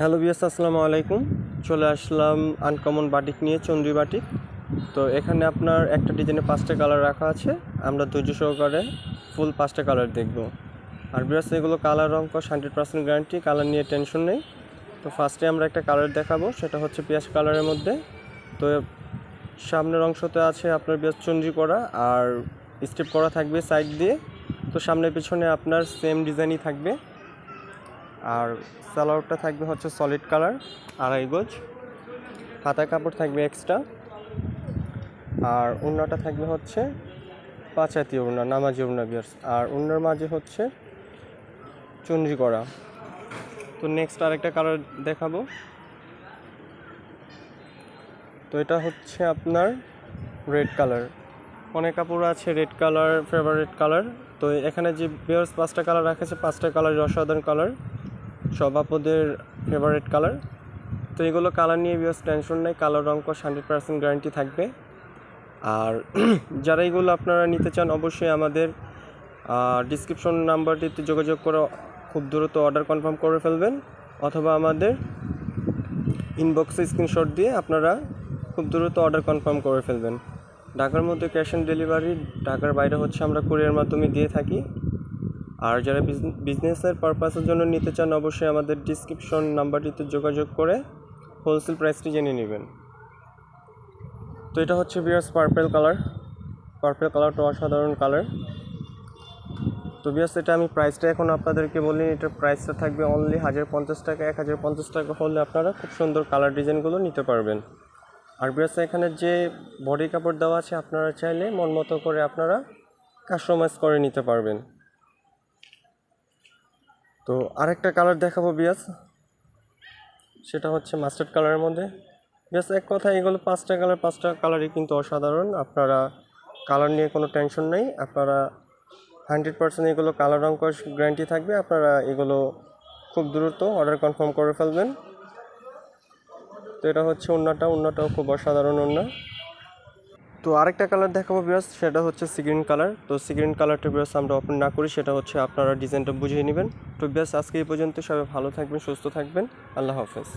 Hello বিয়াস, আসসালামু আলাইকুম। চলে আসলাম আনকমন বাটিক নিয়ে, চন্দ্রী বাটিক। তো এখানে আপনার একটা ডিজাইনে 5টা কালার রাখা আছে। আমরা ধৈর্য সহকারে ফুল 5টা কালার দেখব। আর বিয়াস, এগুলো কালার রং কস 100% গ্যারান্টি, কালার নিয়ে টেনশন নেই। তো ফার্স্টে আমরা একটা কালার দেখাবো, সেটা হচ্ছে পিয়াজ কালারের মধ্যে। তো সামনের অংশতে আছে আপনার বিয়াস চন্দ্রী করা আর স্টেপ করা থাকবে সাইড দিয়ে। তো সামনে পিছনে আপনার সেম ডিজাইনই থাকবে। আর সালোয়ারটা থাকবে হচ্ছে সলিড কালার, 2.5 গজ। হাতা কাপড় থাকবে এক্সট্রা। আর ওড়নাটা থাকবে হচ্ছে 5 হাতি ওড়না, নামাজি ওড়না বিয়ার্স। আর ওড়নার মাঝে হচ্ছে চুনরি করা। তো নেক্সট আরেকটা কালার দেখাবো। তো এটা হচ্ছে আপনার রেড কালার। অনেক কাপড় আছে রেড কালার ফেভারিট কালার। তো এখানে যে বিয়ার্স 5টা কালার রাখেছে, 5টা কালার অসাধারণ কালার, সব আপুদের ফেভারিট কালার। তো এগুলো কালার নিয়ে বিয়ার্স টেনশন নেই, কালার রং কস 100% গ্যারান্টি থাকবে। আর যারা এগুলো আপনারা নিতে চান, অবশ্যই আমাদের ডিসক্রিপশন নাম্বারটিতে যোগাযোগ করে খুব দ্রুত অর্ডার কনফার্ম করে ফেলবেন, অথবা আমাদের ইনবক্সে স্ক্রিনশট দিয়ে আপনারা খুব দ্রুত অর্ডার কনফার্ম করে ফেলবেন। ঢাকার মধ্যে ক্যাশ অন ডেলিভারি, ঢাকার বাইরে হচ্ছে আমরা কুরিয়ার মাধ্যমে দিয়ে থাকি। আর যারা বিজনেসের পারপাসের জন্য নিতে চান, অবশ্যই আমাদের ডিসক্রিপশন নাম্বারটিতে যোগাযোগ করে হোলসেল প্রাইসটি জেনে নেবেন। তো এটা হচ্ছে বিয়ার্স পার্পেল কালার। পার্পেল কালারটা অসাধারণ কালার। তো বিয়ার্স, এটা আমি প্রাইসটা এখন আপনাদেরকে বলি। এটার প্রাইসটা থাকবে অনলি 1050 টাকা। 1050 টাকা হলে আপনারা খুব সুন্দর কালার ডিজাইনগুলো নিতে পারবেন। আর বিয়ার্স, এখানে যে বডি কাপড় দেওয়া আছে, আপনারা চাইলে মন মতো করে আপনারা কাস্টমাইজ করে নিতে পারবেন। তো আরেকটা কালার দেখাবো বিয়ার্স, সেটা হচ্ছে মাস্টার্ড কালারের মধ্যে। বিয়ার্স, এক কথা, এগুলো 5টা কালার, 5টা কালারই কিন্তু অসাধারণ। আপনারা কালার নিয়ে কোনো টেনশন নেই। আপনারা 100% এগুলো কালার রং কস গ্যারান্টি থাকবে। আপনারা এগুলো খুব দ্রুত অর্ডার কনফার্ম করে ফেলবেন। তো এটা হচ্ছে ওড়নাটাও খুব অসাধারণ ওড়না। তো আরেকটা কালার দেখাবো বিয়ার্স, সেটা হচ্ছে সি গ্রিন কালার। তো সি গ্রিন কালারটা বিয়ার্স আমরা ওপেন না করি, সেটা হচ্ছে আপনারা ডিজাইনটা বুঝিয়ে নেবেন। তো বিয়ার্স, আজকে এই পর্যন্ত। সবাই ভালো থাকবেন, সুস্থ থাকবেন। আল্লাহ হাফেজ।